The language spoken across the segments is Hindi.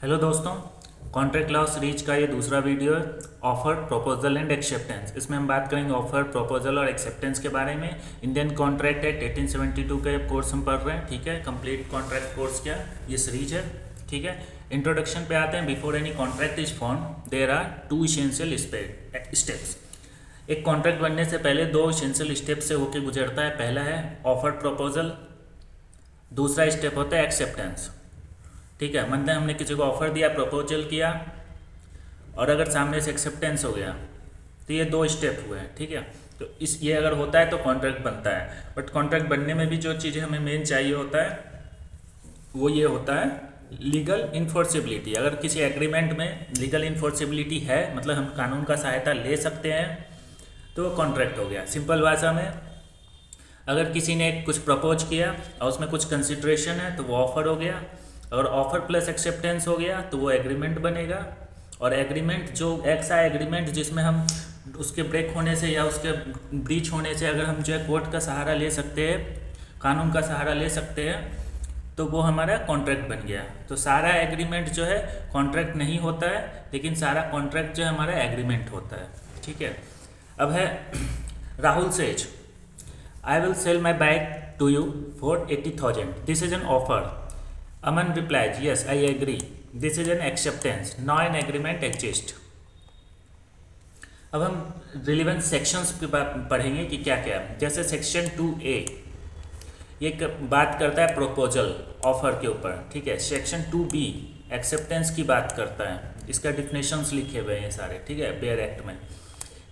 हेलो दोस्तों, कॉन्ट्रैक्ट लॉ सीरीज का ये दूसरा वीडियो है। Offer, proposal and acceptance. इसमें हम बात करेंगे ऑफर, प्रपोजल और एक्सेप्टेंस के बारे में। इंडियन कॉन्ट्रैक्ट एक्ट 1872 का कोर्स हम पढ़ रहे हैं, ठीक है। कंप्लीट कॉन्ट्रैक्ट कोर्स क्या ये सीरीज है, ठीक है। इंट्रोडक्शन पे आते हैं। Before any contract is form there are two essential steps. एक कॉन्ट्रैक्ट बनने से पहले दो इसेंशियल स्टेप से होकर गुजरता है। पहला है ऑफर प्रपोजल, दूसरा स्टेप होता है एक्सेप्टेंस, ठीक है। मतलब हमने किसी को ऑफर दिया, प्रपोजल किया, और अगर सामने से एक्सेप्टेंस हो गया तो ये दो स्टेप हुए हैं, ठीक है। तो ये अगर होता है तो कॉन्ट्रैक्ट बनता है। बट कॉन्ट्रैक्ट बनने में भी जो चीज़ें हमें मेन चाहिए होता है वो ये होता है लीगल इन्फोर्सिबिलिटी। अगर किसी एग्रीमेंट में लीगल इन्फोर्सिबिलिटी है, मतलब हम कानून का सहायता ले सकते हैं, तो वो कॉन्ट्रैक्ट हो गया। सिंपल भाषा में, अगर किसी ने कुछ प्रपोज किया और उसमें कुछ कंसिड्रेशन है तो वो ऑफर हो गया। अगर ऑफर प्लस एक्सेप्टेंस हो गया तो वो एग्रीमेंट बनेगा। और एग्रीमेंट जो ऐसा एग्रीमेंट जिसमें हम उसके ब्रेक होने से या उसके ब्रीच होने से अगर हम जो है कोर्ट का सहारा ले सकते हैं, कानून का सहारा ले सकते हैं, तो वो हमारा कॉन्ट्रैक्ट बन गया। तो सारा एग्रीमेंट जो है कॉन्ट्रैक्ट नहीं होता है, लेकिन सारा कॉन्ट्रैक्ट जो है हमारा एग्रीमेंट होता है, ठीक है। अब है Rahul says, I will sell my bike to you for 80,000, this is an offer. Aman replied, yes, I agree. This is an acceptance. Now an agreement exists. अब हम रिलेवेंट सेक्शंस पे पढ़ेंगे कि क्या क्या है। जैसे सेक्शन 2A ये बात करता है प्रपोजल, ऑफर के ऊपर, ठीक है। सेक्शन 2B एक्सेप्टेंस की बात करता है, इसका डिफिनेशंस लिखे हुए हैं सारे, ठीक है, बेयर एक्ट में।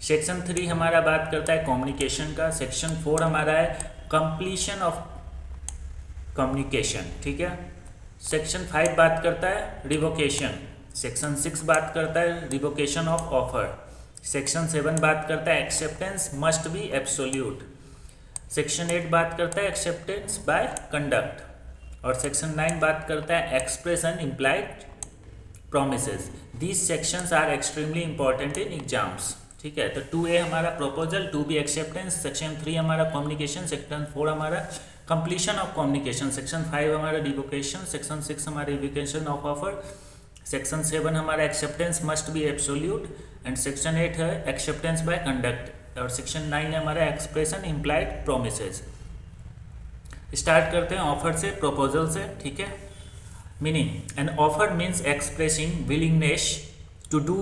सेक्शन 3 हमारा बात करता है कम्युनिकेशन का। सेक्शन 4 हमारा है कंप्लीशन ऑफ कम्युनिकेशन, ठीक है। सेक्शन 5 बात करता है रिवोकेशन। सेक्शन 6 बात करता है रिवोकेशन ऑफ ऑफर। सेक्शन 7 बात करता है acceptance must be absolute. Section 8 बात करता है एक्सेप्टेंस बाय कंडक्ट। और सेक्शन 9 बात करता है express and implied promises. These sections are extremely important in exams, ठीक है। तो 2A हमारा प्रपोजल, 2B एक्सेप्टेंस, सेक्शन 3 हमारा कम्युनिकेशन, सेक्शन 4 हमारा कंप्लीशन ऑफ कम्युनिकेशन, सेक्शन 5 हमारा रिवोकेशन, सेक्शन 6 हमारा रिवोकेशन ऑफ ऑफर, सेक्शन 7 हमारा acceptance must be absolute, and section 8 है एक्सेप्टेंस बाय कंडक्ट, और सेक्शन 9 है हमारा एक्सप्रेशन इम्प्लाइड प्रोमिसेस। स्टार्ट करते हैं ऑफर से, प्रपोजल से, ठीक है। Meaning, an offer means expressing willingness to do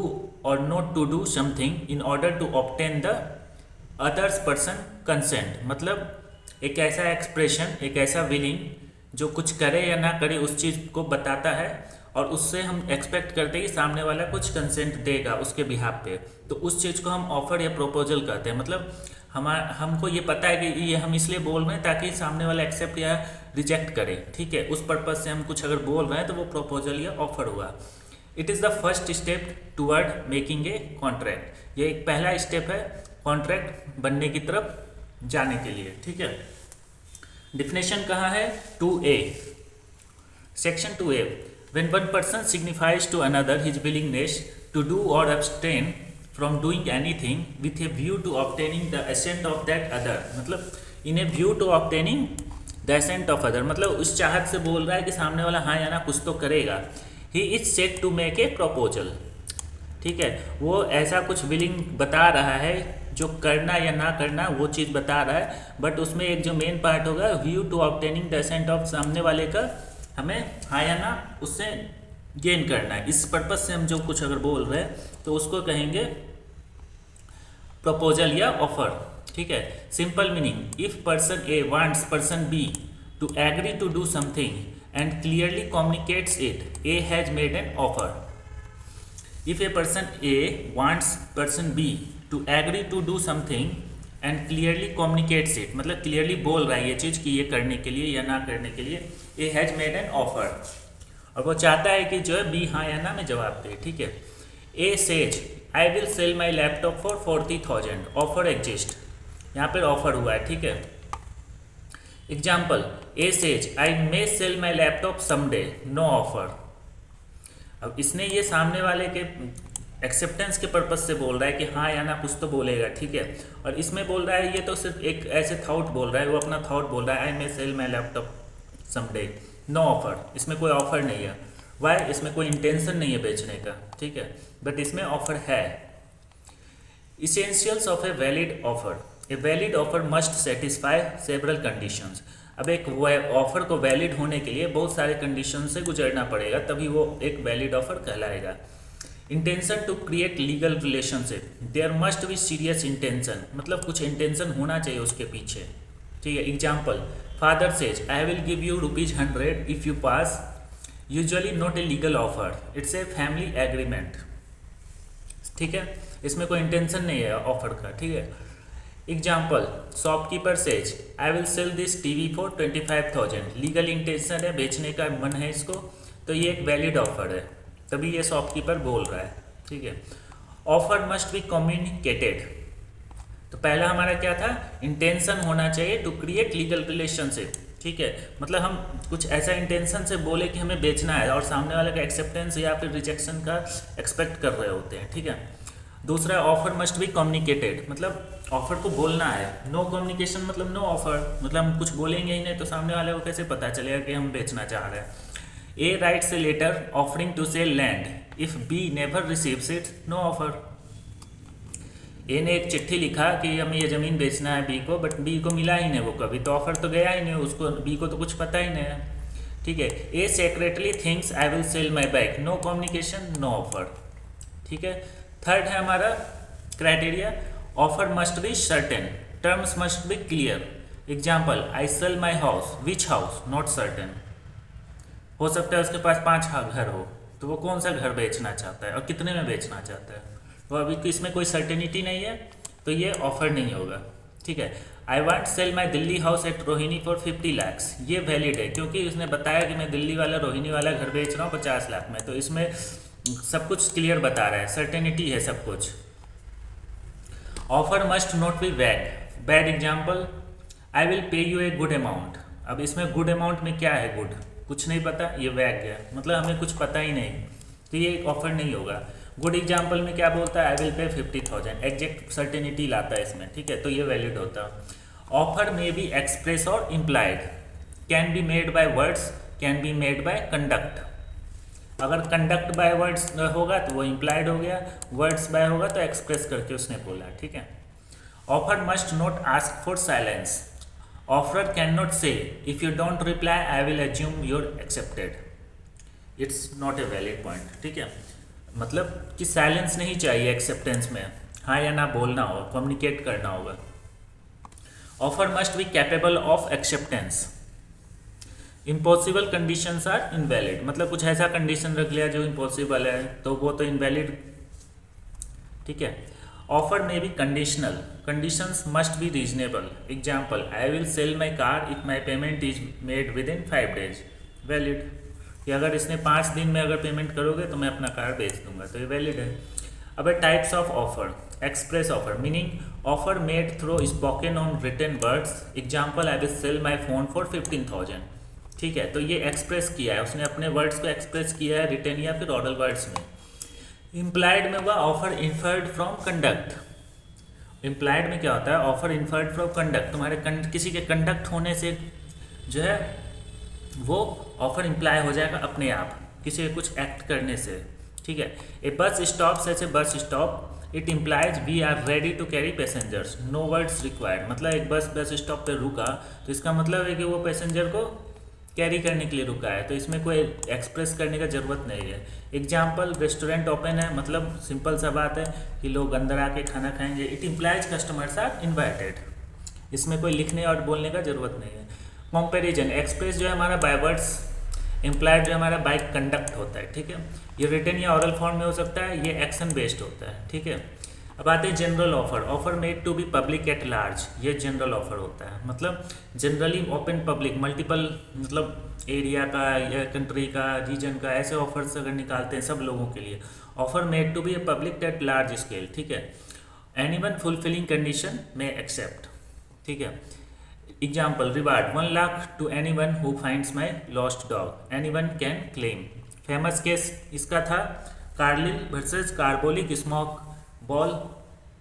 और not to do something in order to obtain the others person consent. मतलब एक ऐसा एक्सप्रेशन, एक ऐसा विलिंग जो कुछ करे या ना करे उस चीज़ को बताता है, और उससे हम एक्सपेक्ट करते हैं कि सामने वाला कुछ कंसेंट देगा उसके बिहाफ पे। तो उस चीज़ को हम ऑफर या प्रपोजल कहते हैं। मतलब हमको ये पता है कि ये हम इसलिए बोल रहे हैं ताकि सामने वाला एक्सेप्ट या रिजेक्ट करे, ठीक है। उस पर्पज़ से हम कुछ अगर बोल रहे हैं तो वो प्रपोजल या ऑफर हुआ। It is the first step toward making a contract. ये एक पहला स्टेप है कॉन्ट्रैक्ट बनने की तरफ जाने के लिए, ठीक है। डिफिनेशन कहाँ है? 2A, section 2A, when one person signifies to another his willingness to do or abstain from doing anything with a view to obtaining the assent of that other, मतलब in a view to obtaining the assent of other, मतलब उस चाहत से बोल रहा है कि सामने वाला हाँ या ना कुछ तो करेगा। he is said to make a proposal, ठीक है। वो ऐसा कुछ विलिंग बता रहा है, जो करना या ना करना वो चीज़ बता रहा है, बट उसमें एक जो मेन पार्ट होगा view to obtaining the assent of, सामने वाले का हमें हाँ या ना उससे गेन करना है। इस पर्पज से हम जो कुछ अगर बोल रहे हैं तो उसको कहेंगे प्रपोजल या ऑफर, ठीक है। Simple meaning, if person A wants person B to agree to do something and clearly communicates it, A has made an offer. If a person A wants person B to agree to do something and clearly communicates it, मतलब clearly बोल रहा है ये चीज़ कि ये करने के लिए या ना करने के लिए, A has made an offer, और वो चाहता है कि जो है B हाँ या ना में जवाब दे, ठीक है। A says I will sell my laptop for 40,000, offer exist, यहाँ पर ऑफर हुआ है, ठीक है। Example, A says I may sell my laptop someday, no offer। अब इसने ये सामने वाले के एक्सेप्टेंस के पर्पज से बोल रहा है कि हाँ या ना कुछ तो बोलेगा, ठीक है। और इसमें बोल रहा है, ये तो सिर्फ एक ऐसे थॉट बोल रहा है, वो अपना थॉट बोल रहा है, I may sell my laptop someday, no offer, इसमें कोई ऑफर नहीं है। वाई, इसमें कोई इंटेंशन नहीं है बेचने का, ठीक है, बट इसमें ऑफर है। Essentials of a valid offer, a valid offer must satisfy several conditions. अब एक ऑफर को वैलिड होने के लिए बहुत सारे कंडीशन से गुजरना पड़ेगा, तभी वो एक वैलिड ऑफर कहलाएगा। Intention to create legal relationship, there must be serious intention, मतलब कुछ इंटेंशन होना चाहिए उसके पीछे, ठीक है। Example, father says I will give you ₹100 if you pass, usually not a legal offer, it's a family agreement, ठीक है, इसमें कोई इंटेंशन नहीं है ऑफर का, ठीक है। Example, shopkeeper says I will sell this TV for 25,000, legal intention है, बेचने का मन है इसको, तो ये एक वैलिड ऑफर है, तभी ये शॉपकीपर बोल रहा है, ठीक है। ऑफर मस्ट बी कम्युनिकेटेड, तो पहला हमारा क्या था, इंटेंशन होना चाहिए टू क्रिएट लीगल रिलेशनशिप, ठीक है, मतलब हम कुछ ऐसा इंटेंशन से बोले कि हमें बेचना है और सामने वाले का एक्सेप्टेंस या फिर रिजेक्शन का एक्सपेक्ट कर रहे होते हैं, ठीक है। दूसरा, ऑफर मस्ट बी कम्युनिकेटेड, मतलब ऑफर को बोलना है, नो कम्युनिकेशन मतलब नो ऑफर, मतलब हम कुछ बोलेंगे ही नहीं तो सामने वाले को कैसे पता चलेगा कि हम बेचना चाह रहे हैं। A writes a letter offering to sell land, if B never receives it, no offer. A ने एक चिट्ठी लिखा कि हमें ये ज़मीन बेचना है बी को, बट बी को मिला ही नहीं वो कभी, तो ऑफर तो गया ही नहीं उसको, बी को तो कुछ पता ही नहीं है, ठीक है। A secretly thinks I will sell my bike, no communication, no offer, ठीक है। थर्ड है हमारा criteria, offer must be certain, terms must be clear. Example, I sell my house, which house, not certain, हो सकता है उसके पास 5 घर हो, तो वो कौन सा घर बेचना चाहता है और कितने में बेचना चाहता है, तो अभी तो इसमें कोई सर्टेनिटी नहीं है, तो ये ऑफर नहीं होगा, ठीक है। I want sell my Delhi house at Rohini for 50 lakh, ये वैलिड है क्योंकि उसने बताया कि मैं दिल्ली वाला रोहिणी वाला घर बेच रहा हूँ 50 लाख में, तो इसमें सब कुछ क्लियर बता रहा है, सर्टेनिटी है सब कुछ। ऑफर मस्ट नॉट बी वैग, bad example, I will pay U a good amount, अब इसमें गुड अमाउंट में क्या है, गुड कुछ नहीं पता, ये वैग है, मतलब हमें कुछ पता ही नहीं, तो ये एक ऑफर नहीं होगा। गुड एग्जाम्पल में क्या बोलता है, I will pay 50,000, exact certainty लाता है इसमें, ठीक है, तो ये वैलिड होता है। ऑफर मे बी एक्सप्रेस और implied, can be made by words, can be made by conduct, अगर कंडक्ट बाय वर्ड्स होगा तो वो इम्प्लाइड हो गया, वर्ड्स बाय होगा तो एक्सप्रेस करके उसने बोला, ठीक है। Offer must not ask for silence, offer can not say if you don't reply I will assume you're accepted, it's not a valid point, ठीक है, मतलब कि साइलेंस नहीं चाहिए एक्सेप्टेंस में, हाँ या ना बोलना होगा, कम्युनिकेट करना होगा। Offer must be capable of acceptance, impossible conditions are invalid, मतलब कुछ ऐसा कंडीशन रख लिया जो इम्पॉसिबल है तो वो तो इनवैलिड, ठीक है। ऑफर में भी conditional, conditions must be reasonable, example, I will sell my car if my payment is made with in 5 days, valid, कि अगर इसने 5 दिन में अगर पेमेंट करोगे तो मैं अपना कार बेच दूंगा, तो ये वैलिड है। अब types of offer, express offer, meaning offer made through spoken on written words, example, I will sell my phone for 15,000, ठीक है, तो ये एक्सप्रेस किया है उसने, अपने वर्ड्स को एक्सप्रेस किया है रिटन या फिर ऑरल वर्ड्स में। इम्प्लाइड में हुआ offer inferred from conduct, implied में क्या होता है, ऑफर इन्फर्ड फ्रॉम कंडक्ट, तुम्हारे किसी के कंडक्ट होने से जो है वो ऑफर इम्प्लाई हो जाएगा अपने आप, किसी के कुछ एक्ट करने से, ठीक है। ए bus stop such a bus stop, it implies we are ready to carry passengers, no words required, मतलब एक बस स्टॉप पे रुका तो इसका मतलब है कि वो पैसेंजर को कैरी करने के लिए रुका है, तो इसमें कोई एक्सप्रेस करने का ज़रूरत नहीं है। एग्जाम्पल, रेस्टोरेंट ओपन है, मतलब सिंपल सा बात है कि लोग अंदर आके खाना खाएंगे, it implies customers are invited, इसमें कोई लिखने और बोलने का ज़रूरत नहीं है। कंपैरिजन, एक्सप्रेस जो है हमारा बाय वर्ड्स, इम्प्लाइड जो है हमारा बाय कंडक्ट होता है, ठीक है, ये रिटन या ऑरल फॉर्म में हो सकता है, ये एक्शन बेस्ड होता है, ठीक है। अब आते हैं general offer, offer made to be public at large, ये जनरल ऑफर होता है, मतलब जनरली ओपन पब्लिक, मल्टीपल, मतलब एरिया का या कंट्री का, रीजन का, ऐसे ऑफर्स अगर निकालते हैं सब लोगों के लिए, offer made to be a public at large scale, ठीक है। Anyone fulfilling condition may accept, ठीक है। Example, reward 1 lakh to anyone who finds my lost dog, anyone can claim. Famous case इसका था Carlill versus Carbolic smoke ball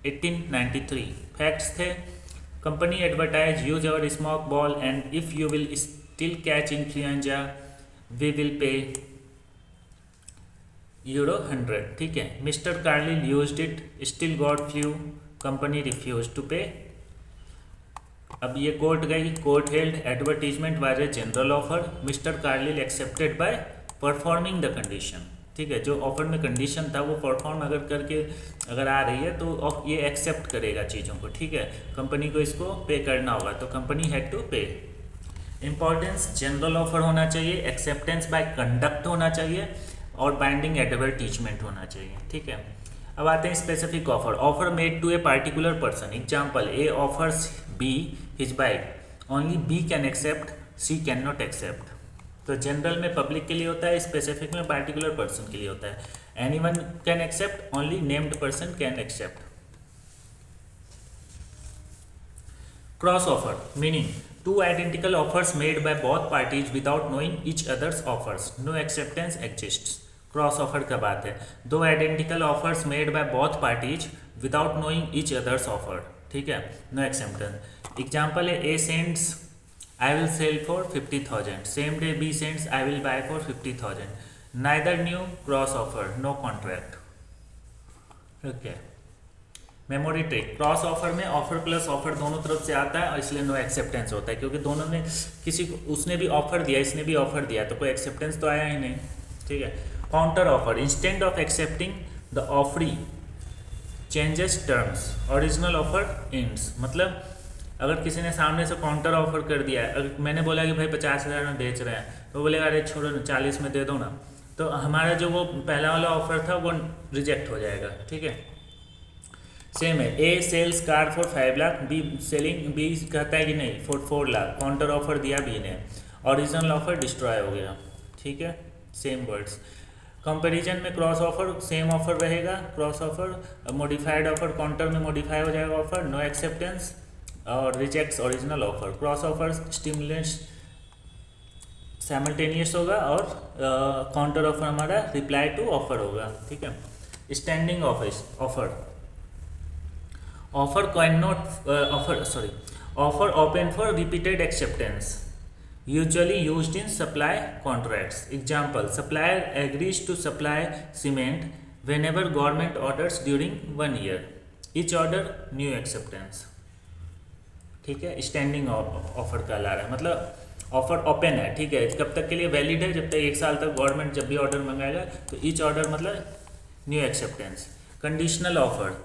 1893। Facts थे, company advertise use our smoke ball and if you will still catch influenza we will pay €100, ठीक है। Mister Carlill used it, still got few, company refuse to pay. अब ये कोर्ट गई, court held advertisement was a general offer, Mister Carlill accepted by performing the condition, ठीक है। जो ऑफर में कंडीशन था वो परफॉर्म अगर करके अगर आ रही है तो ये एक्सेप्ट करेगा चीज़ों को, ठीक है। कंपनी को इसको पे करना होगा तो कंपनी हैड टू पे। इंपॉर्टेंस, जनरल ऑफर होना चाहिए, एक्सेप्टेंस बाय कंडक्ट होना चाहिए और बाइंडिंग एडवर्टीजमेंट होना चाहिए, ठीक है। अब आते हैं specific offer. Offer made to a particular person, example A offers B his bike, only B can accept, C cannot नॉट एक्सेप्ट। तो जनरल में पब्लिक के लिए होता है, स्पेसिफिक में पार्टिकुलर पर्सन के लिए होता है। Anyone can accept, only named person can accept. Cross offer meaning two identical offers made by both parties without knowing each other's offers, no acceptance exists. Cross offer का बात है, दो identical offers made by both parties without knowing each other's offer, ठीक है, नो एक्सेप्टेंस। एग्जाम्पल है A sends I will sell for 50,000. Same day B sends I will buy for 50,000. Neither new, cross offer, no contract. Okay. Memory trick, cross offer में ऑफर प्लस ऑफर दोनों तरफ से आता है और इसलिए नो एक्सेप्टेंस होता है, क्योंकि दोनों ने किसी को, उसने भी ऑफर दिया इसने भी ऑफर दिया तो कोई एक्सेप्टेंस तो आया ही नहीं, ठीक है। Counter offer, instant of accepting the offeree changes terms, original offer ends. मतलब अगर किसी ने सामने से काउंटर ऑफर कर दिया है, अगर मैंने बोला कि भाई 50,000 में बेच रहे हैं तो बोलेगा अरे छोड़ो ना 40 में दे दो ना, तो हमारा जो वो पहला वाला ऑफर था वो रिजेक्ट हो जाएगा, ठीक है। सेम है, A sells car for 5 lakh, B selling, B कहता है कि नहीं फॉर 4 लाख, काउंटर ऑफर दिया बी ने, ओरिजिनल ऑफर डिस्ट्रॉय हो गया, ठीक है। Same words. कंपैरिजन में क्रॉस ऑफर सेम ऑफर रहेगा, cross offer modified offer, counter में मॉडिफाई हो जाएगा ऑफर, नो एक्सेप्टेंस और rejects original offer. Cross offer stimulants simultaneous होगा और काउंटर ऑफर हमारा रिप्लाई टू ऑफर होगा, ठीक है। Standing offer, offer can not offer open for repeated acceptance, usually used in supply contracts. Example, supplier agrees to supply cement whenever government orders during 1 year, each order new acceptance, ठीक है। स्टैंडिंग ऑफर कहला रहा है, मतलब ऑफर ओपन है, ठीक है, कब तक के लिए वैलिड है, जब तक 1 साल तक गवर्नमेंट जब भी ऑर्डर मंगाएगा तो ईच ऑर्डर मतलब new acceptance. Conditional offer,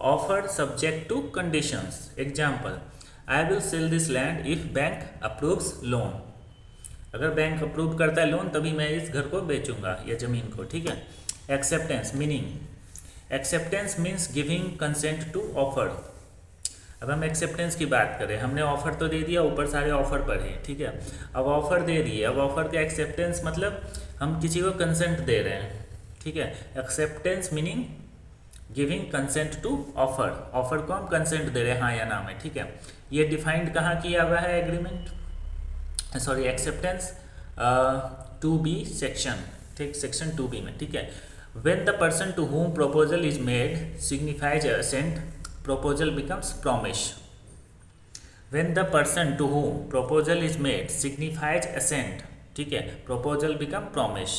offer subject to conditions. Example, I will sell this land if bank approves loan, अगर बैंक अप्रूव करता है लोन तभी मैं इस घर को बेचूंगा या जमीन को, ठीक है। Acceptance meaning, acceptance means giving consent to offer. अब हम एक्सेप्टेंस की बात करें, हमने ऑफर तो दे दिया, ऊपर सारे ऑफर पढ़े, ठीक है। अब ऑफर दे दिए, अब ऑफर का एक्सेप्टेंस मतलब हम किसी को कंसेंट दे रहे हैं, ठीक है। Acceptance meaning giving consent to offer, offer को हम कंसेंट दे रहे हैं हाँ या ना में, ठीक है। ये डिफाइंड कहाँ किया हुआ है agreement, sorry acceptance 2B section, ठीक, सेक्शन 2B में, ठीक है। When the person to whom proposal is made signifies assent, proposal becomes promise. When the person to whom proposal is made signifies assent, ठीक है, proposal become promise,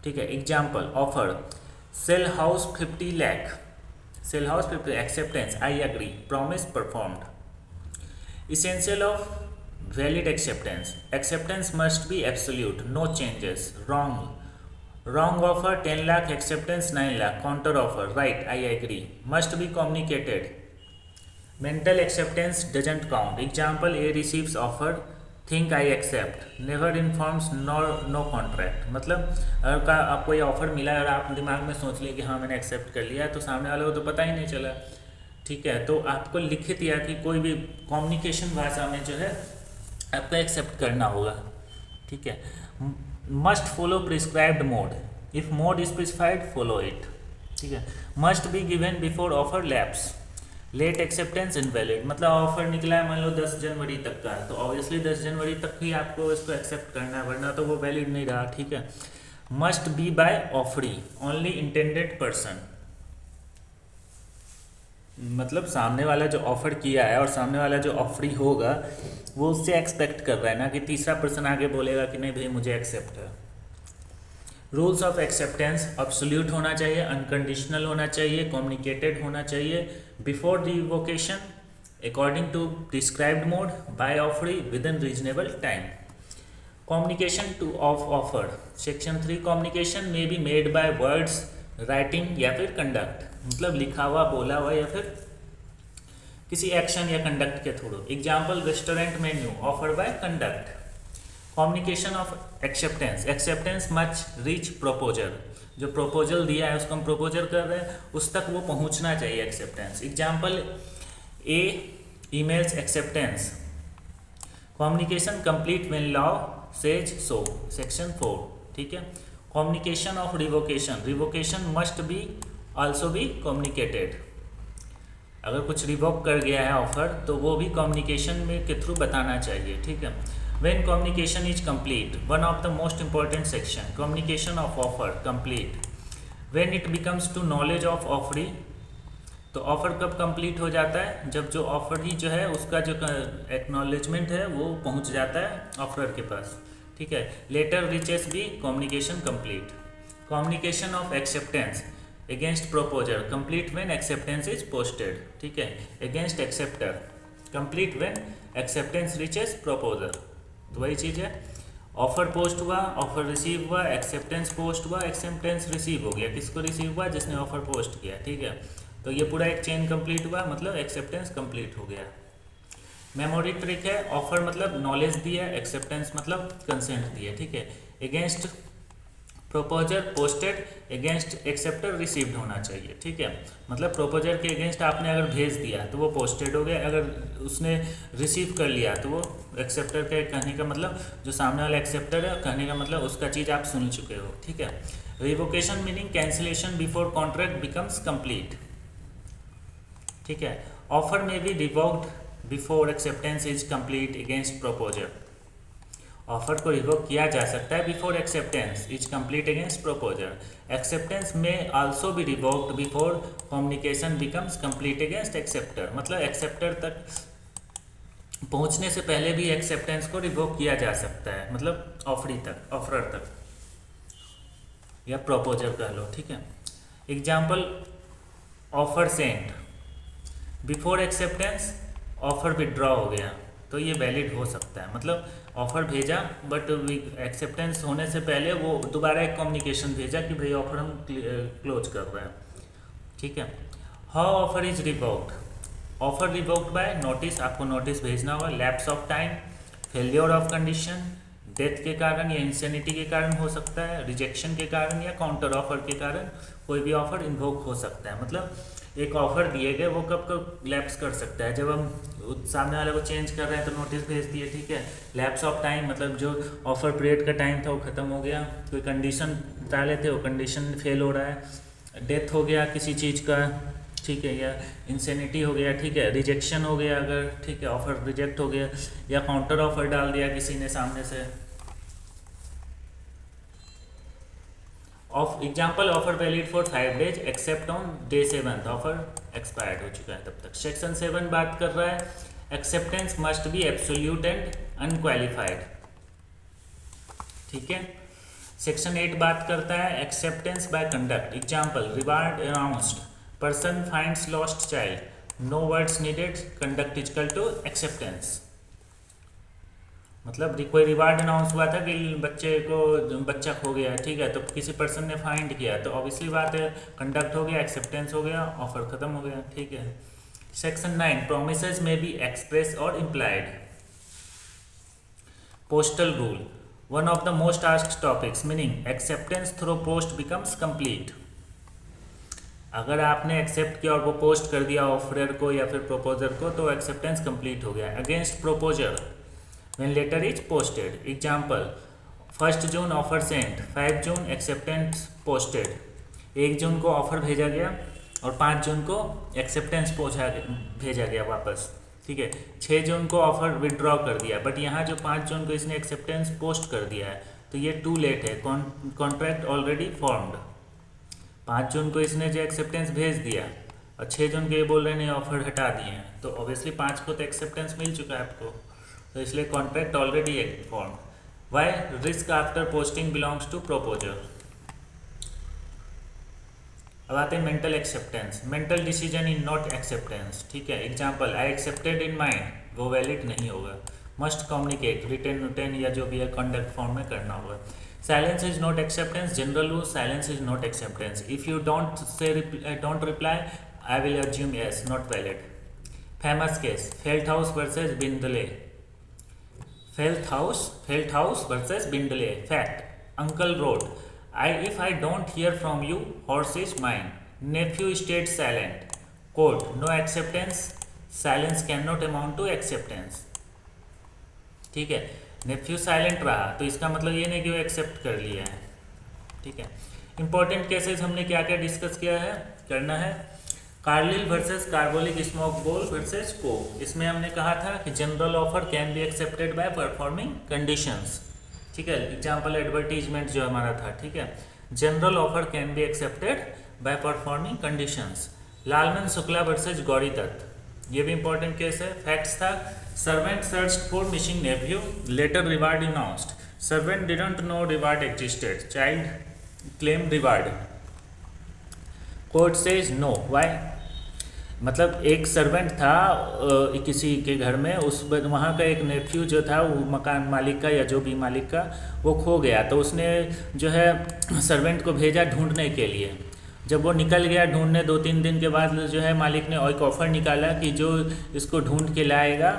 ठीक है। Example, offer sell house 50 lakh, sell house 50, acceptance I agree, promise performed. Essential of valid acceptance, acceptance must be absolute, no changes, wrong, wrong offer 10 lakh, acceptance 9 lakh, counter offer right I agree, must be communicated, mental acceptance doesn't count. Example, A receives offer, think I accept, never informs nor no contract। मतलब अगर आपको ये ऑफर मिला है और आप दिमाग में सोच लिए कि हाँ मैंने एक्सेप्ट कर लिया, तो सामने वाले को तो पता ही नहीं चला, ठीक है। तो आपको लिखित या कि कोई भी कम्युनिकेशन भाषा में जो है आपको एक्सेप्ट करना होगा, ठीक है। Must follow prescribed mode, if mode specified follow it, ठीक है। Must be given before offer lapse, late acceptance invalid, मतलब ऑफर निकला है मान लो 10 जनवरी तक का, तो ऑब्वियसली 10 जनवरी तक ही आपको इसको एक्सेप्ट करना है, वरना तो वो वैलिड नहीं रहा, ठीक है। Must be by offeree, only intended person, मतलब सामने वाला जो ऑफर किया है और सामने वाला जो ऑफरी होगा वो उससे एक्सपेक्ट कर रहा है ना कि तीसरा पर्सन आगे बोलेगा कि नहीं भाई मुझे एक्सेप्ट है। रूल्स ऑफ एक्सेप्टेंस अब्सोल्यूट होना चाहिए, अनकंडीशनल होना चाहिए, कम्युनिकेटेड होना चाहिए before revocation according to prescribed mode by offeree within reasonable time. Communication to of offer section 3 communication may be made by words, writing या फिर कंडक्ट, मतलब लिखा हुआ, बोला हुआ या फिर किसी एक्शन या कंडक्ट के थ्रू। Example restaurant menu offer by conduct. Communication of acceptance acceptance must reach proposer, जो प्रोपोजल दिया है उसको हम प्रोपोजर कर रहे हैं उस तक वो पहुंचना चाहिए acceptance. Example A emails acceptance communication complete when law says so section 4, ठीक है। Communication of revocation revocation must be also be communicated, अगर कुछ रिवोक कर गया है ऑफर तो वो भी कम्युनिकेशन में के थ्रू बताना चाहिए, ठीक है। When communication is complete one of the most important section communication of offer complete when it becomes to knowledge of offeree, तो ऑफर कब कंप्लीट हो जाता है, जब जो ऑफरी जो है उसका जो एक्नॉलेजमेंट है वो पहुंच जाता है ऑफरर के पास, ठीक है। Letter reaches B communication complete. Communication of acceptance against proposer complete when acceptance is posted, ठीक है। Against acceptor complete when acceptance reaches proposer, तो वही चीज़ है। ऑफर पोस्ट हुआ, ऑफर रिसीव हुआ, एक्सेप्टेंस पोस्ट हुआ, एक्सेप्टेंस रिसीव हो गया, किसको रिसीव हुआ, जिसने ऑफर पोस्ट किया, ठीक है। तो ये पूरा एक चेन कंप्लीट हुआ, मतलब एक्सेप्टेंस कंप्लीट हो गया। मेमोरी ट्रिक है, ऑफर मतलब नॉलेज दिया, एक्सेप्टेंस मतलब कंसेंट दिया, ठीक है। Against proposer posted, against acceptor received होना चाहिए, ठीक है। मतलब प्रोपोजर के अगेंस्ट आपने अगर भेज दिया तो वो पोस्टेड हो गया, अगर उसने रिसीव कर लिया तो वो एक्सेप्टर के कहने का मतलब जो सामने वाला एक्सेप्टर है कहने का मतलब उसका चीज़ आप सुन चुके हो, ठीक है। Revocation meaning cancellation before contract becomes complete, ठीक है। Offer may be revoked before acceptance is complete against proposer, offer को रिवोक किया जा सकता है before acceptance is complete against proposer. Acceptance may also be revoked before communication becomes complete against acceptor, मतलब एक्सेप्टर तक पहुंचने से पहले भी एक्सेप्टेंस को रिवोक किया जा सकता है, मतलब ऑफरी तक, ऑफरर तक या प्रोपोजर कह लो, ठीक है। Example offer sent before acceptance offer withdraw हो गया, तो ये वैलिड हो सकता है, मतलब ऑफर भेजा बट एक्सेप्टेंस होने से पहले वो दोबारा एक कम्युनिकेशन भेजा कि भाई ऑफर हम क्लोज कर रहे हैं, ठीक है। How offer is revoked offer revoked by notice, आपको नोटिस भेजना होगा, lapse of time, failure of condition, death के कारण या इंसेनिटी के कारण हो सकता है, रिजेक्शन के कारण या काउंटर ऑफर के कारण कोई भी ऑफर इन्वोक हो सकता है। मतलब एक ऑफर दिए गए वो कब कब लैप्स कर सकता है, जब हम सामने वाले को चेंज कर रहे हैं तो नोटिस भेज दिए, ठीक है। लैप्स ऑफ टाइम मतलब जो ऑफर पीरियड का टाइम था वो ख़त्म हो गया, कोई कंडीशन डाले थे वो कंडीशन फेल हो रहा है, डेथ हो गया किसी चीज़ का, ठीक है, या इंसेनिटी हो गया, ठीक है, रिजेक्शन हो गया अगर, ठीक है, ऑफर रिजेक्ट हो गया, या काउंटर ऑफर डाल दिया किसी ने सामने से। Of example offer valid for 5 days except on day 7th, offer expired हो चुका है तब तक। सेक्शन 7 बात कर रहा है acceptance must be absolute and unqualified, ठीक है। सेक्शन 8 बात करता है acceptance by conduct. Example reward announced, person finds lost child, no words needed, conduct equal to acceptance. मतलब कोई रिवार्ड अनाउंस हुआ था कि बच्चा खो गया, ठीक है, तो किसी पर्सन ने फाइंड किया तो ऑब्वियसली बात है कंडक्ट हो गया, एक्सेप्टेंस हो गया, ऑफर खत्म हो गया, ठीक है। सेक्शन 9 प्रोमिसेस में बी एक्सप्रेस और implied. Postal rule one of the most asked topics meaning acceptance through post becomes complete. अगर आपने एक्सेप्ट किया और वो पोस्ट कर दिया ऑफरर को या फिर प्रोपोजर को तो एक्सेप्टेंस कंप्लीट हो गया। Against proposer when letter is posted, example 1 June offer sent, 5 June acceptance posted. 1 जून को ऑफर भेजा गया और 5 जून को एक्सेप्टेंस भेजा गया वापस, ठीक है। 6 जून को ऑफर विड्रॉ कर दिया, बट यहाँ जो 5 जून को इसने एक्सेप्टेंस पोस्ट कर दिया है तो ये टू लेट है, कॉन्ट्रैक्ट ऑलरेडी फॉर्म्ड। 5 जून को इसने जो एक्सेप्टेंस भेज दिया और 6 जून को ये बोल रहे हैं ऑफर हटा दिए हैं, तो ऑब्वियसली 5 को तो एक्सेप्टेंस मिल चुका है आपको, तो इसलिए contract already form. Why risk after posting belongs to proposer, अब आते हैं mental acceptance, mental decision in not acceptance, ठीक है। Example, I accepted in mind, वो वैलिड नहीं होगा। मस्ट कम्युनिकेट, रिटर्न या जो भी है कंडक्ट फॉर्म में करना होगा। Silence is not acceptance, general rule, silence is not acceptance. If you don't reply, I will assume yes, not valid. Famous case, Felthouse versus Bindley, Felthouse versus Bindley. Fact, uncle wrote, if I don't hear from you, horse is mine. Nephew stayed silent. Quote, no acceptance, silence cannot amount to acceptance. ठीक है, नेफ्यू साइलेंट रहा तो इसका मतलब ये नहीं कि वो एक्सेप्ट कर लिया है, ठीक है। इंपॉर्टेंट केसेस हमने क्या क्या डिस्कस किया है, करना है। Carlill versus Carbolic Smoke Ball versus को, इसमें हमने कहा था कि general offer can be accepted by performing conditions, ठीक है। एग्जाम्पल एडवर्टीजमेंट जो हमारा था, ठीक है। General offer can be accepted by performing conditions. Lalman Shukla versus Gauri Dutt, ये भी इंपॉर्टेंट केस है। फैक्ट्स था, servant searched for missing nephew, letter reward announced, servant didn't know reward existed, child claim reward, court says no, why. मतलब एक सर्वेंट था किसी के घर में, उस वहाँ का एक नेफ्यू जो था वो मकान मालिक का या जो भी मालिक का, वो खो गया। तो उसने जो है सर्वेंट को भेजा ढूंढने के लिए। जब वो निकल गया ढूंढने, 2-3 दिन के बाद जो है मालिक ने एक ऑफ़र निकाला कि जो इसको ढूंढ के लाएगा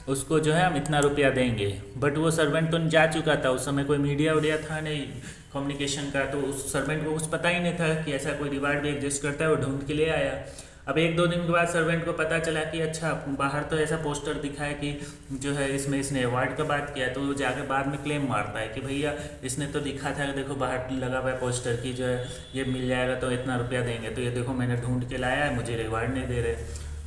उसको जो है हम इतना रुपया देंगे। बट वो सर्वेंट तो जा चुका था, उस समय कोई मीडिया उडिया था नहीं कम्युनिकेशन का, तो उस सर्वेंट को कुछ पता ही नहीं था कि ऐसा कोई रिवार्ड भी एग्जिस्ट करता है। वो ढूंढ के ले आया। अब 1-2 दिन के बाद सर्वेंट को पता चला कि अच्छा बाहर तो ऐसा पोस्टर दिखा है कि जो है इसमें इसने अवार्ड का बात किया, तो वो जाकर बाद में क्लेम मारता है कि भैया इसने तो दिखा था, देखो बाहर लगा हुआ है पोस्टर की जो है ये मिल जाएगा तो इतना रुपया देंगे, तो ये देखो मैंने ढूंढ के लाया है, मुझे रिवार्ड नहीं दे रहे।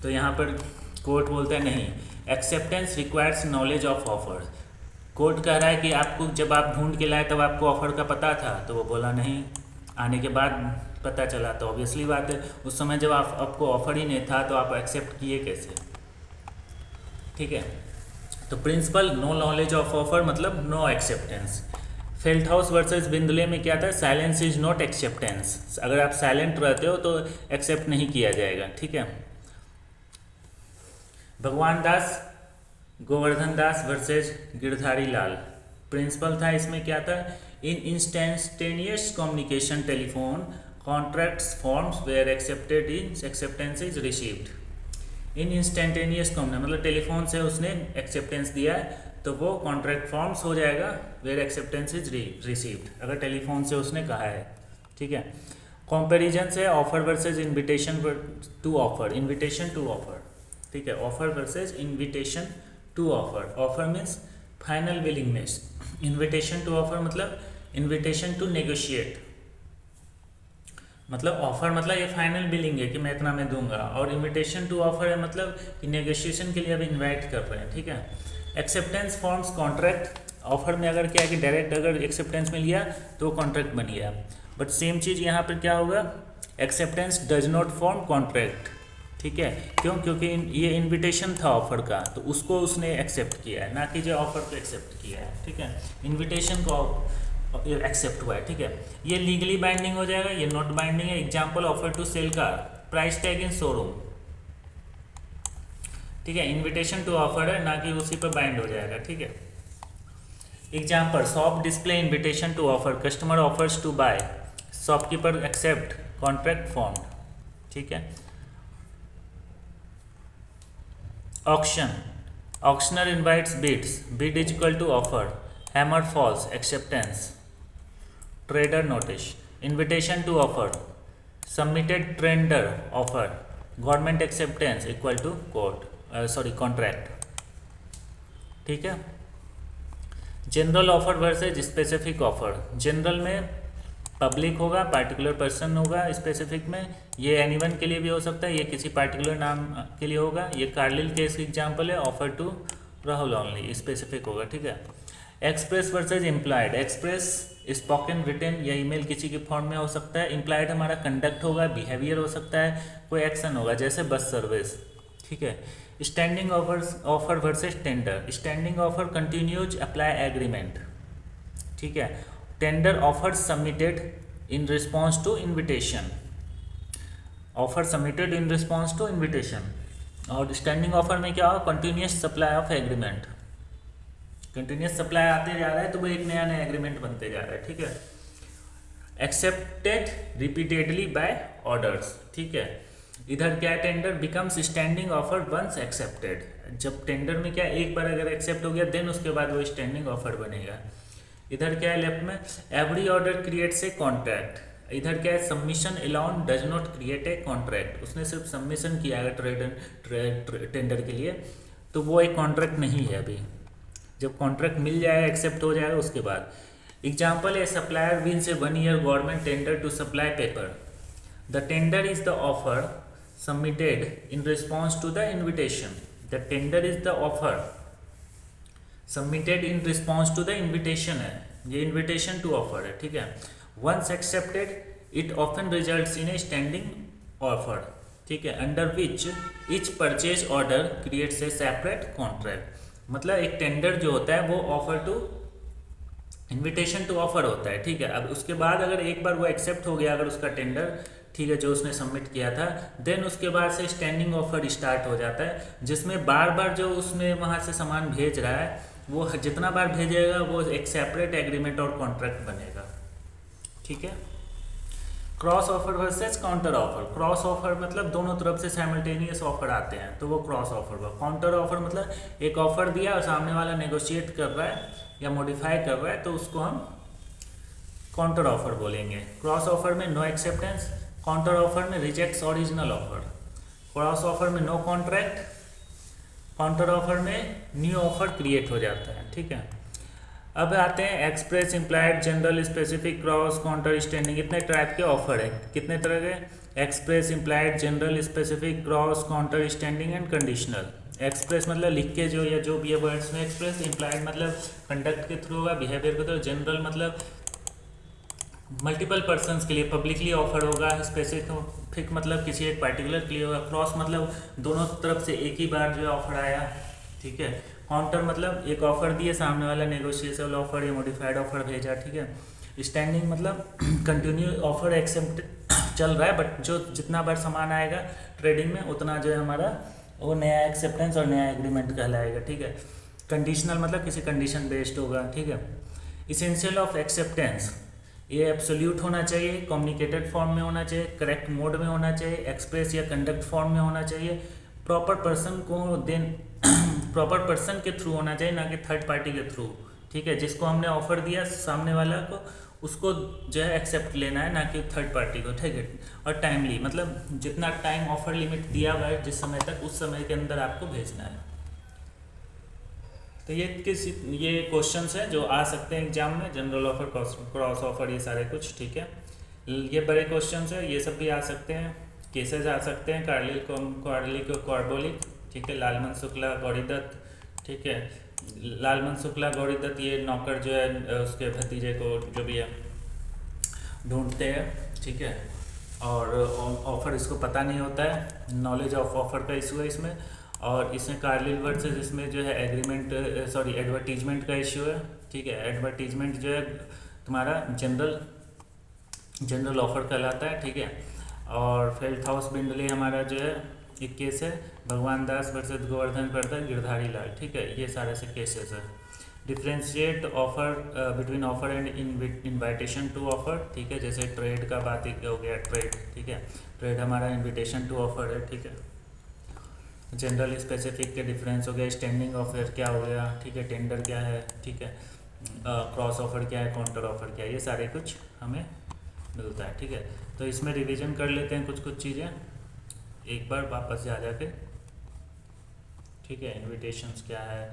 तो यहाँ पर कोर्ट बोलता है नहीं, acceptance requires knowledge of offer. Court कह रहा है कि आपको जब आप ढूंढ के लाए तब आपको ऑफर का पता था, तो वो बोला नहीं, आने के बाद पता चला। तो ऑब्वियसली बात है, उस समय जब आपको ऑफर ही नहीं था तो आप एक्सेप्ट किए कैसे, ठीक है। तो principle no knowledge of offer मतलब no acceptance. Felthouse versus Bindley में क्या था, साइलेंस इज नॉट एक्सेप्टेंस। अगर आप साइलेंट रहते हो तो एक्सेप्ट नहीं किया जाएगा, ठीक है। भगवान दास गोवर्धन दास वर्सेज गिरधारी लाल, प्रिंसिपल था इसमें क्या था, in instantaneous communication telephone contracts forms where acceptance is received. In instantaneous communication मतलब टेलीफोन से उसने एक्सेप्टेंस दिया है तो वो कॉन्ट्रैक्ट फॉर्म्स हो जाएगा वेयर एक्सेप्टेंस इज रिसीव्ड, अगर टेलीफोन से उसने कहा है, ठीक है। कंपैरिजन से offer versus invitation to offer, invitation to offer, ठीक है। Offer versus invitation to offer, offer means final willingness, invitation to offer मतलब इन्विटेशन टू नेगोशिएट, मतलब ऑफर मतलब ये फाइनल बिलिंग है कि मैं इतना मैं दूंगा, और इन्विटेशन टू ऑफर है मतलब कि नेगोशिएशन के लिए अभी इनवाइट कर रहे हैं, ठीक है। एक्सेप्टेंस फॉर्म्स कॉन्ट्रैक्ट, ऑफर में अगर क्या है कि डायरेक्ट अगर एक्सेप्टेंस मिल गया तो कॉन्ट्रैक्ट बन गया। बट सेम चीज़ यहाँ पर क्या होगा, acceptance does not form contract, ठीक है। क्यों, क्योंकि ये इन्विटेशन था ऑफर का, तो उसको उसने एक्सेप्ट किया है, ना कि जो ऑफर को एक्सेप्ट किया है, ठीक है। इन्विटेशन को एक्सेप्ट हुआ है, ठीक है। ये लीगली बाइंडिंग हो जाएगा, ये नॉट बाइंडिंग है। Example, offer to sell car, price tag in showroom, ठीक है। इन्विटेशन टू ऑफर है, ना कि उसी पर बाइंड हो जाएगा, ठीक है। Example, shop display invitation to offer, customer offers to buy, shopkeeper accept, contract form, ठीक है। Auction, auctioneer invites bids, bid is equal to offer, hammer falls, acceptance. Trader notice, invitation to offer, submitted tender offer, government acceptance equal to contract, ठीक है। General offer versus specific offer, general में पब्लिक होगा, पार्टिकुलर पर्सन होगा, स्पेसिफिक में ये एनीवन के लिए भी हो सकता है, ये किसी पार्टिकुलर नाम के लिए होगा। ये कार्लिल केस एग्जाम्पल है, offer to Rahul only, specific होगा, ठीक है। Express versus implied, express spoken written या ईमेल किसी के फॉर्म में हो सकता है। इम्प्लाइड हमारा कंडक्ट होगा, बिहेवियर हो सकता है, कोई एक्शन होगा, जैसे बस सर्विस, ठीक है। Standing offer versus tender, standing offer continues apply agreement, ठीक है। Tender offer submitted in response to invitation, offer submitted in response to invitation. और स्टैंडिंग ऑफर में क्या हो, continuous supply of agreement, continuous supply आते जा रहा है तो वो एक नया नया एग्रीमेंट बनते जा रहा है, ठीक है। एक्सेप्टेड रिपीटेडली बाय ऑर्डर्स, ठीक है। इधर क्या tender becomes standing offer once accepted, जब टेंडर में क्या एक बार अगर एक्सेप्ट हो गया देन उसके बाद वो स्टैंडिंग ऑफर बनेगा। इधर क्या है लेफ्ट में, every order creates a contract, इधर क्या है, submission alone does not create a contract, उसने सिर्फ सबमिशन किया है टेंडर के लिए तो वो एक कॉन्ट्रैक्ट नहीं है अभी, जब कॉन्ट्रैक्ट मिल जाएगा एक्सेप्ट हो जाएगा उसके बाद। एग्जाम्पल है, supplier wins a 1 year government tender to supply paper, the tender is the offer submitted in response to the invitation, the tender is the offer submitted in response to the invitation है, ये इन्विटेशन टू ऑफर है, ठीक है। Once accepted it often results in a standing offer, ठीक है, under which each purchase order creates a separate contract. मतलब एक टेंडर जो होता है वो offer to invitation to offer होता है, ठीक है। अब उसके बाद अगर एक बार वो एक्सेप्ट हो गया अगर उसका टेंडर, ठीक है, जो उसने सबमिट किया था, देन उसके बाद से स्टैंडिंग ऑफर स्टार्ट हो जाता है, जिसमें बार बार जो उसमें वहाँ से सामान भेज रहा है वो जितना बार भेजेगा वो एक सेपरेट एग्रीमेंट और कॉन्ट्रैक्ट बनेगा, ठीक है। Cross offer versus counter offer, cross offer मतलब दोनों तरफ से साइमल्टेनियस ऑफर आते हैं तो वो क्रॉस ऑफर हुआ। काउंटर ऑफर मतलब एक ऑफर दिया और सामने वाला नेगोशिएट कर रहा है या मॉडिफाई कर रहा है तो उसको हम काउंटर ऑफर बोलेंगे। क्रॉस ऑफर में नो एक्सेप्टेंस, काउंटर ऑफर में rejects original offer, cross offer में नो कॉन्ट्रैक्ट, काउंटर ऑफर में न्यू ऑफर क्रिएट हो जाता है, ठीक है। अब आते हैं express, implied, general, specific, cross, counter, standing, इतने टाइप के ऑफर है। कितने तरह के, express, implied, general, specific, cross, counter, standing and conditional. Express मतलब लिख के जो या जो भी है वर्ड्स में एक्सप्रेस, इम्प्लाइड मतलब कंडक्ट के थ्रू होगा, बिहेवियर के थ्रू, जनरल मतलब मल्टीपल पर्सन्स के लिए पब्लिकली ऑफर होगा, स्पेसिफिक मतलब किसी एक पार्टिकुलर के लिए होगा, क्रॉस मतलब दोनों तरफ से एक ही बार जो है ऑफर आया, ठीक है। काउंटर मतलब एक ऑफर दिए सामने वाला नेगोशिएबल ऑफर या मॉडिफाइड ऑफर भेजा, ठीक है। स्टैंडिंग मतलब कंटिन्यू ऑफर एक्सेप्ट चल रहा है बट जो जितना बार सामान आएगा ट्रेडिंग में उतना जो है हमारा वो नया एक्सेप्टेंस और नया एग्रीमेंट कहलाएगा, ठीक है। कंडीशनल मतलब किसी कंडीशन बेस्ड होगा, ठीक है। इसेंशियल ऑफ एक्सेप्टेंस, ये एब्सोल्यूट होना चाहिए, कम्युनिकेटेड फॉर्म में होना चाहिए, करेक्ट मोड में होना चाहिए, एक्सप्रेस या कंडक्ट फॉर्म में होना चाहिए, प्रॉपर पर्सन को देन प्रॉपर पर्सन के थ्रू होना चाहिए ना कि थर्ड पार्टी के थ्रू, ठीक है। जिसको हमने ऑफर दिया सामने वाला को उसको जो है एक्सेप्ट लेना है ना कि थर्ड पार्टी को, ठीक है। और टाइमली मतलब जितना टाइम ऑफर लिमिट दिया हुआ है जिस समय तक उस समय के अंदर आपको भेजना है। तो ये क्वेश्चंस हैं जो आ सकते हैं एग्जाम में, जनरल ऑफर, क्रॉस ऑफर, ये सारे कुछ, ठीक है। ये बड़े क्वेश्चंस हैं, ये सब भी आ सकते हैं, केसेस आ सकते हैं, कार्बोलिक, ठीक है, लालमन शुक्ला, गौरीदत्त, ठीक है। लालमन शुक्ला, गौरीदत्त ये नौकर जो है उसके भतीजे को जो भी है ढूंढते हैं, ठीक है। और ऑफर इसको पता नहीं होता है, नॉलेज ऑफ ऑफर का इशू है इसमें। और इसमें कार्लिल वर्सेस इसमें जो है एडवर्टीजमेंट का इशू है, ठीक है। एडवर्टीजमेंट जो है तुम्हारा जनरल ऑफर कहलाता है, ठीक है। और फेल्टहाउस बिंडले हमारा जो है एक केस है, भगवान दास वर्सेस गोवर्धन प्रसाद गिरधारी लाल, ठीक है। ये सारे से केसेस है। Differentiate offer between offer and invitation to offer, ठीक है। जैसे ट्रेड का बात हो गया, ट्रेड, ठीक है। ट्रेड हमारा इन्विटेशन टू ऑफर है, ठीक है। जनरल स्पेसिफिक के डिफरेंस हो गया, स्टैंडिंग ऑफर क्या हो गया, ठीक है, टेंडर क्या है, ठीक है, क्रॉस ऑफर क्या है, काउंटर ऑफर क्या है, ये सारे कुछ हमें मिलता है, ठीक है। तो इसमें रिवीजन कर लेते हैं कुछ चीज़ें एक बार वापस जा जाके, ठीक है। इन्विटेशंस क्या है,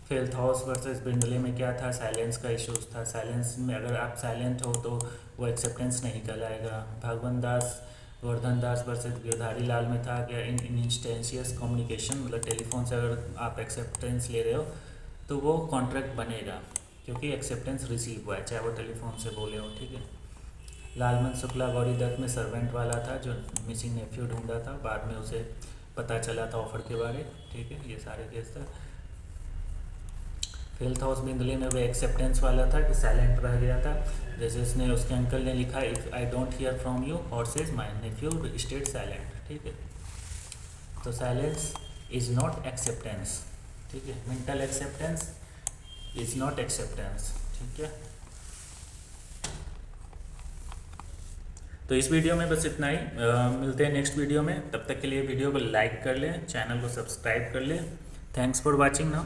फेल्टहाउस वर्सेस बिंडले में क्या था, साइलेंस का इशूज़ था, साइलेंस में अगर आप साइलेंट हो तो वो एक्सेप्टेंस नहीं कहलाएगा। भगवान दास गोवर्धन दास वर्सेस गिरधारी लाल में था क्या इन इंस्टेंशियस कम्युनिकेशन, मतलब टेलीफोन से अगर आप एक्सेप्टेंस ले रहे हो तो वो कॉन्ट्रैक्ट बनेगा क्योंकि एक्सेप्टेंस रिसीव हुआ है चाहे वो टेलीफोन से बोले हो, ठीक है। लालमन शुक्ला गौरीदत्त में सर्वेंट वाला था जो मिसिंग नेफ्यू ढूंढा था, बाद में उसे पता चला था ऑफर के बारे, ठीक है। ये सारे केस था। फेल था उस बिंदली में वो एक्सेप्टेंस वाला था कि साइलेंट रह गया था। जैसे उसने उसके अंकल ने लिखा if I don't hear from you horses my nephew state silent, ठीक है। तो साइलेंस इज नॉट एक्सेप्टेंस, ठीक है। Mental acceptance is not acceptance, ठीक है। तो इस वीडियो में बस इतना ही, मिलते हैं नेक्स्ट वीडियो में। तब तक के लिए वीडियो को लाइक कर लें, चैनल को सब्सक्राइब कर लें। Thanks for watching now.